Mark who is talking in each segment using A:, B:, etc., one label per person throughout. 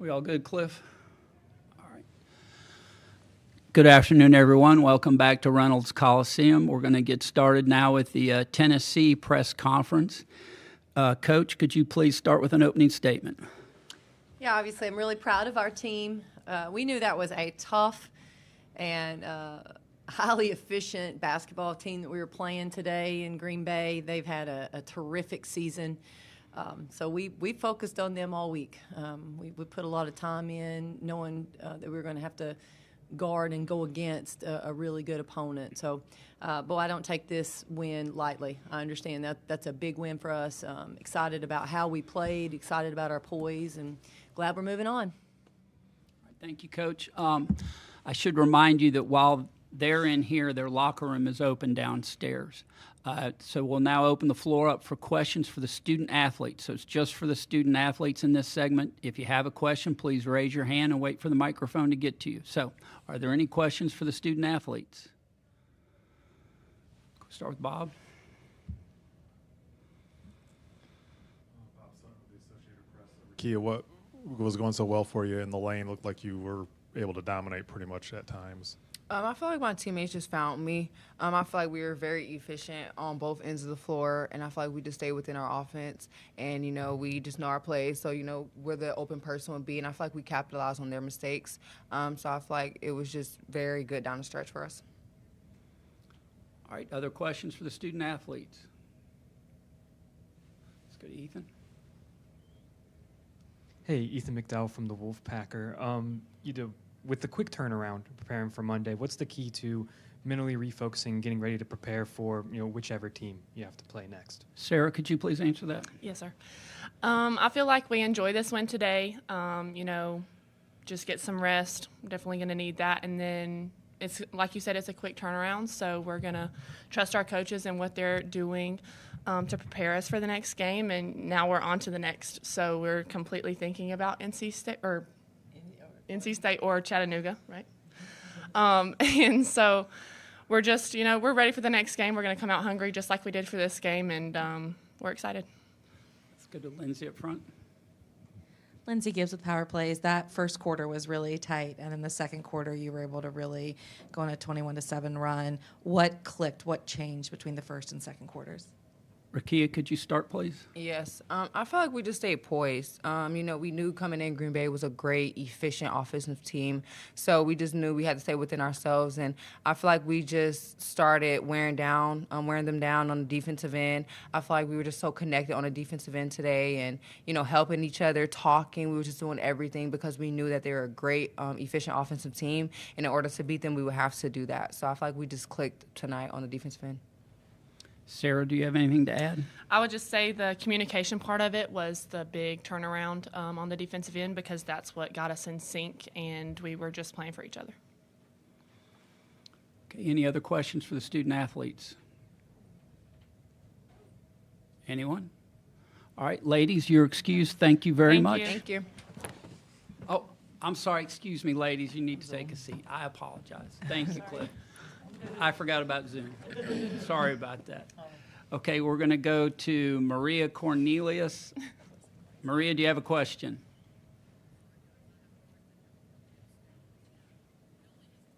A: We all good, Cliff? All right. Good afternoon, everyone. Welcome back to Reynolds Coliseum. We're going to get started now with the Tennessee press conference. Coach, could you please start with an opening statement?
B: Yeah, obviously I'm really proud of our team. We knew that was a tough and highly efficient basketball team that we were playing today in Green Bay. They've had a terrific season. So we focused on them all week. We put a lot of time in knowing that we were going to have to guard and go against a really good opponent. So, but I don't take this win lightly. I understand that that's a big win for us. Excited about how we played, excited about our poise, and glad we're moving on.
A: Thank you, Coach. I should remind you that while they're in here, their locker room is open downstairs. So we'll now open the floor up for questions for the student athletes. So it's just for the student athletes in this segment. If you have a question, please raise your hand and wait for the microphone to get to you. So are there any questions for the student athletes? Start with Bob.
C: Kia, what was going so well for you in the lane? Looked like you were able to dominate pretty much at times.
D: I feel like my teammates just found me. I feel like we were very efficient on both ends of the floor, and I feel like we just stayed within our offense. And, we just know our plays. So, where the open person would be, and I feel like we capitalized on their mistakes. So I feel like it was just very good down the stretch for us.
A: All right, other questions for the student athletes? Let's go to Ethan.
E: Hey, Ethan McDowell from the Wolfpacker. With the quick turnaround preparing for Monday, what's the key to mentally refocusing, getting ready to prepare for whichever team you have to play next?
A: Sarah, could you please answer that?
F: Yes, sir. I feel like we enjoy this win today. Just get some rest. We're definitely going to need that. And then it's like you said, it's a quick turnaround, so we're going to trust our coaches and what they're doing to prepare us for the next game. And now we're on to the next. So we're completely thinking about NC State or Chattanooga, right? And so we're just, we're ready for the next game. We're going to come out hungry just like we did for this game, and we're excited.
A: Let's go to Lindsay up front.
G: Lindsay Gibbs with Power Plays. That first quarter was really tight, and in the second quarter you were able to really go on a 21-7 run. What clicked? What changed between the first and second quarters?
A: Rakia, could you start, please?
D: Yes. I feel like we just stayed poised. We knew coming in Green Bay was a great, efficient offensive team. So we just knew we had to stay within ourselves. And I feel like we just started wearing them down on the defensive end. I feel like we were just so connected on the defensive end today and, helping each other, talking. We were just doing everything because we knew that they were a great, efficient offensive team. And in order to beat them, we would have to do that. So I feel like we just clicked tonight on the defensive end.
A: Sarah, do you have anything to add?
F: I would just say the communication part of it was the big turnaround on the defensive end because that's what got us in sync, and we were just playing for each other.
A: Okay, any other questions for the student athletes? Anyone? All right, ladies, you're excused. Thank you very much.
D: Thank you.
A: Oh, I'm sorry. Excuse me, ladies. You need to take a seat. I apologize. Thank you, Cliff. I forgot about Zoom. Sorry about that. Okay, we're going to go to Maria Cornelius. Maria, do you have a question?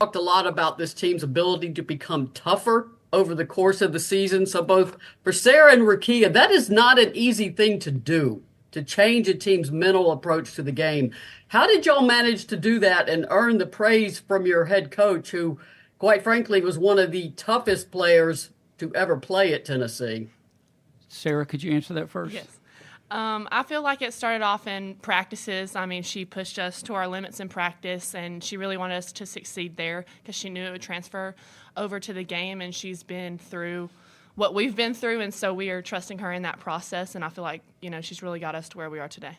H: Talked a lot about this team's ability to become tougher over the course of the season. So both for Sarah and Rakia, that is not an easy thing to do, to change a team's mental approach to the game. How did y'all manage to do that and earn the praise from your head coach, who, quite frankly, was one of the toughest players to ever play at Tennessee?
A: Sarah, could you answer that first?
F: Yes. I feel like it started off in practices. I mean, she pushed us to our limits in practice, and she really wanted us to succeed there because she knew it would transfer over to the game, and she's been through what we've been through, and so we are trusting her in that process, and I feel like, she's really got us to where we are today.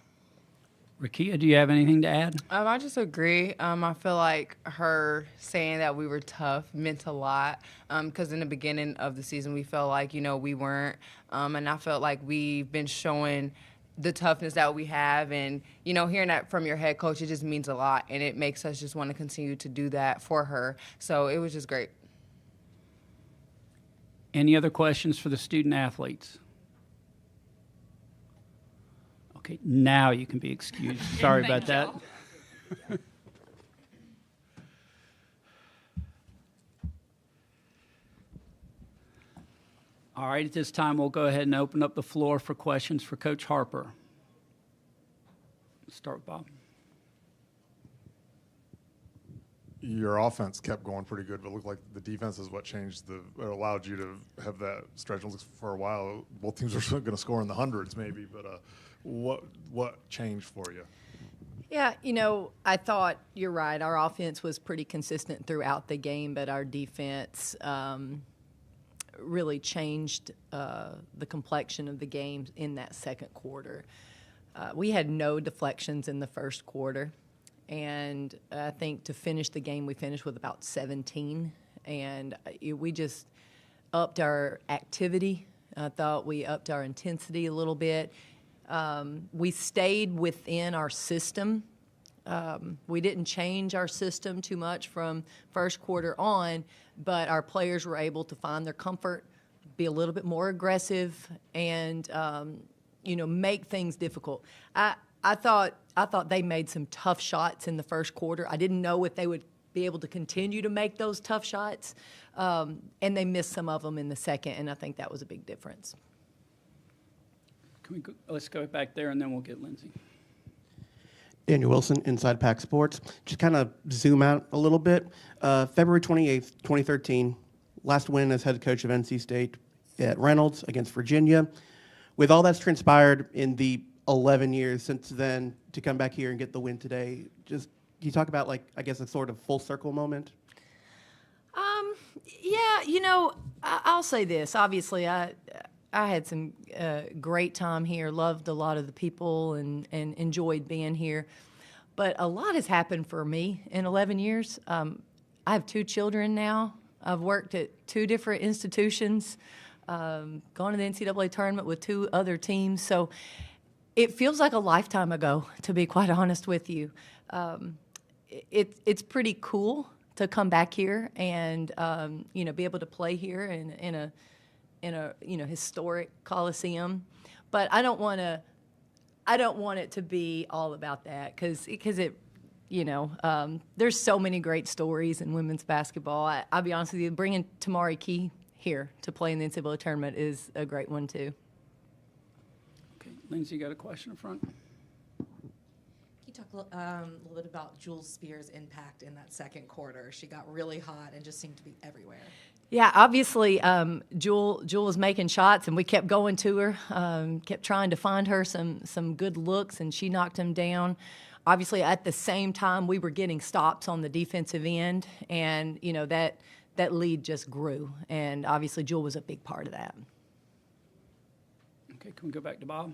A: Rakia, do you have anything to add?
D: I just agree. I feel like her saying that we were tough meant a lot because in the beginning of the season we felt like, we weren't. And I felt like we've been showing the toughness that we have. And, hearing that from your head coach, it just means a lot. And it makes us just want to continue to do that for her. So it was just great.
A: Any other questions for the student athletes? Okay, now you can be excused. Sorry about that. All right, at this time, we'll go ahead and open up the floor for questions for Coach Harper. Let's start with Bob.
C: Your offense kept going pretty good, but it looked like the defense is what changed allowed you to have that stretch for a while. Both teams were going to score in the hundreds maybe, but what changed for you?
B: Yeah, I thought you're right. Our offense was pretty consistent throughout the game, but our defense really changed the complexion of the game in that second quarter. We had no deflections in the first quarter, and I think to finish the game, we finished with about 17, and we just upped our activity. I thought we upped our intensity a little bit. We stayed within our system. We didn't change our system too much from first quarter on, but our players were able to find their comfort, be a little bit more aggressive, and make things difficult. I thought they made some tough shots in the first quarter. I didn't know if they would be able to continue to make those tough shots, and they missed some of them in the second, and I think that was a big difference.
A: Let's go back there, and then we'll get Lindsay.
I: Daniel Wilson, Inside Pack Sports. Just kind of zoom out a little bit. February 28th, 2013, last win as head coach of NC State at Reynolds against Virginia. With all that's transpired in the 11 years since then, to come back here and get the win today, just can you talk about, I guess, a sort of full circle moment?
B: Yeah, I'll say this. Obviously, I had some great time here, loved a lot of the people, and enjoyed being here. But a lot has happened for me in 11 years. I have 2 children now. I've worked at 2 different institutions, gone to the NCAA tournament with 2 other teams. So it feels like a lifetime ago, to be quite honest with you. It's pretty cool to come back here and be able to play here in a historic Coliseum, but I don't want it to be all about that because it there's so many great stories in women's basketball. I'll be honest with you, bringing Tamari Key here to play in the NCAA tournament is a great one too.
A: Okay, Lindsay, you got a question in front?
G: Can you talk a little bit about Jules Spears' impact in that second quarter? She got really hot and just seemed to be everywhere.
B: Yeah, obviously, Jewel was making shots, and we kept going to her, kept trying to find her some good looks, and she knocked them down. Obviously, at the same time, we were getting stops on the defensive end, and that lead just grew. And obviously, Jewel was a big part of that.
A: Okay, can we go back to Bob?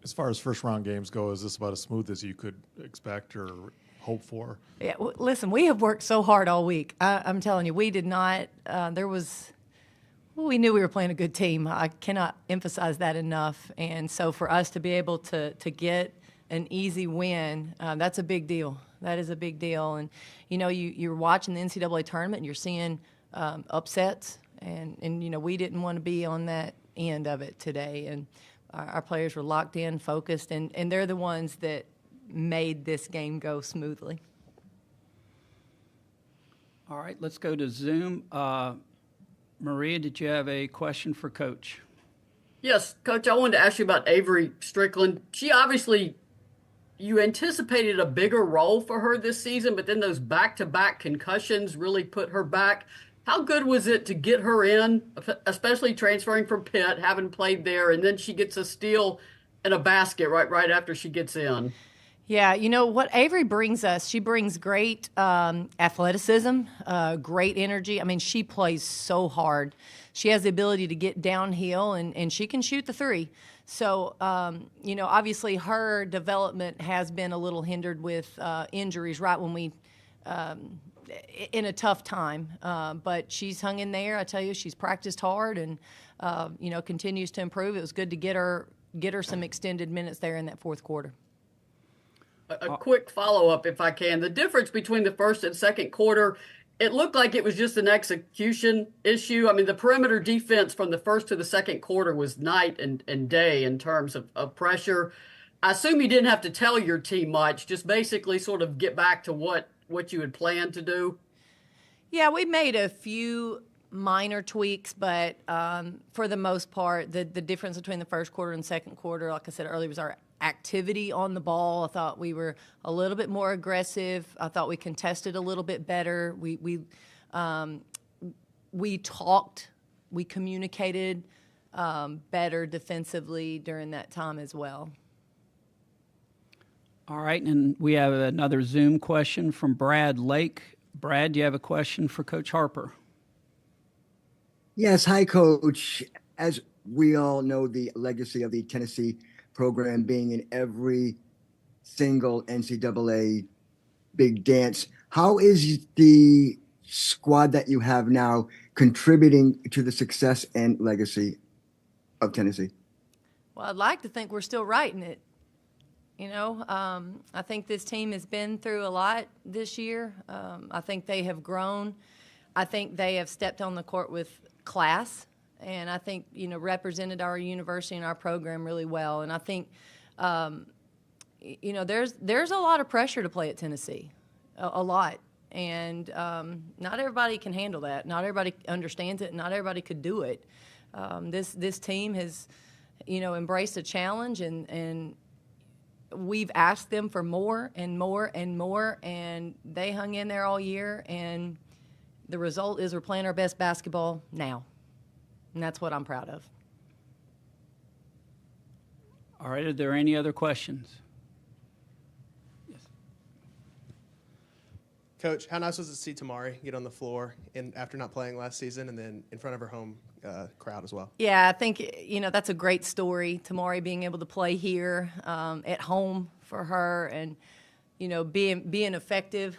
C: As far as first round games go, is this about as smooth as you could expect or hope for?
B: Yeah, listen, we have worked so hard all week. I'm telling you, we did not. We knew we were playing a good team. I cannot emphasize that enough. And so for us to be able to get an easy win, that's a big deal. That is a big deal. And you're watching the NCAA tournament and you're seeing upsets, and we didn't want to be on that end of it today. And our players were locked in, focused, and they're the ones that made this game go smoothly.
A: All right, let's go to Zoom. Maria, did you have a question for Coach?
H: Yes, Coach, I wanted to ask you about Avery Strickland. She obviously, you anticipated a bigger role for her this season, but then those back-to-back concussions really put her back. How good was it to get her in, especially transferring from Pitt, having played there, and then she gets a steal and a basket right after she gets in?
B: Yeah, what Avery brings us, she brings great athleticism, great energy. I mean, she plays so hard. She has the ability to get downhill, and she can shoot the three. So, obviously her development has been a little hindered with injuries right when we in a tough time. But she's hung in there. I tell you, she's practiced hard and, continues to improve. It was good to get her some extended minutes there in that fourth quarter.
H: A quick follow-up, if I can. The difference between the first and second quarter, it looked like it was just an execution issue. I mean, the perimeter defense from the first to the second quarter was night and day in terms of pressure. I assume you didn't have to tell your team much, just basically sort of get back to what you had planned to do.
B: Yeah, we made a few minor tweaks, but for the most part, the difference between the first quarter and second quarter, like I said earlier, was our activity on the ball. I thought we were a little bit more aggressive. I thought we contested a little bit better. We talked, we communicated better defensively during that time as well.
A: All right, and we have another Zoom question from Brad Lake. Brad, do you have a question for Coach Harper?
J: Yes, hi, Coach. As we all know, the legacy of the Tennessee program being in every single NCAA big dance. How is the squad that you have now contributing to the success and legacy of Tennessee?
B: Well, I'd like to think we're still writing it. I think this team has been through a lot this year. I think they have grown. I think they have stepped on the court with class. And I think, represented our university and our program really well. And I think, there's a lot of pressure to play at Tennessee, a lot. And not everybody can handle that. Not everybody understands it. Not everybody could do it. This team has, embraced a challenge, and we've asked them for more and more and more, and they hung in there all year. And the result is we're playing our best basketball now. And that's what I'm proud of.
A: All right, are there any other questions? Yes.
K: Coach, how nice was it to see Tamari get on the floor after not playing last season, and then in front of her home crowd as well?
B: Yeah, I think, that's a great story. Tamari being able to play here at home for her, and, being effective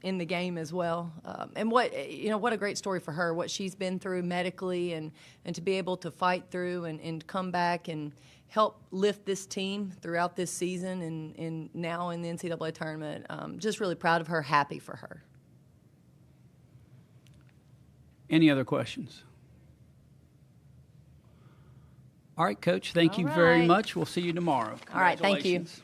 B: in the game as well. And what a great story for her, what she's been through medically, and to be able to fight through and come back and help lift this team throughout this season and now in the NCAA tournament. Just really proud of her, happy for her.
A: Any other questions? All right, Coach, thank you very much. We'll see you tomorrow.
B: All right, thank you.
A: Congratulations.